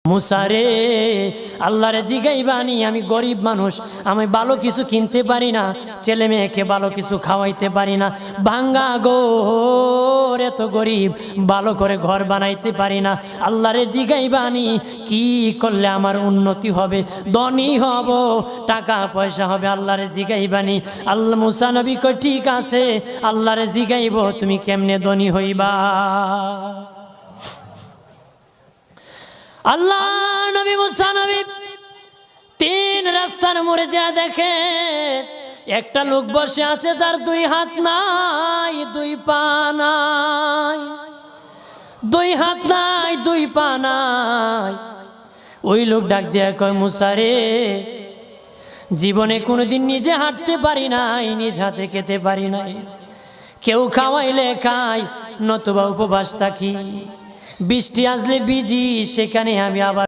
মুসারে আল্লাহরে জিগাইবানি, আমি গরিব মানুষ, আমি ভালো কিছু কিনতে পারি না, ছেলে মেয়েকে ভালো কিছু খাওয়াইতে পারি না, ভাঙ্গা ঘর, এত গরিব, ভালো করে ঘর বানাইতে পারি না। আল্লাহরে জিগাইবানি কি করলে আমার উন্নতি হবে, ধনী হব, টাকা পয়সা হবে। আল্লাহরে জিগাইবানি। আল্লাহ মুসা নবী কই ঠিক আছে, আল্লাহরে জিগাইব তুমি কেমনে ধনী হইবা। আল্লাহ নবী মুসা নবী তিন রাস্তার মোড়ে যা দেখে একটা লোক বসে আছে, তার দুই হাত নাই, দুই পা নাই, দুই হাত নাই, দুই পা নাই। ওই লোক ডাক দিয়া কয়, মুসা রে, জীবনে কোনোদিন নিজে হাঁটতে পারি নাই, নিজ হাতে খেতে পারি নাই, কেউ খাওয়াইলে খাই, নতুবা উপবাস থাকি, বৃষ্টি আসলে ভিজি, সেখানে আমি আবার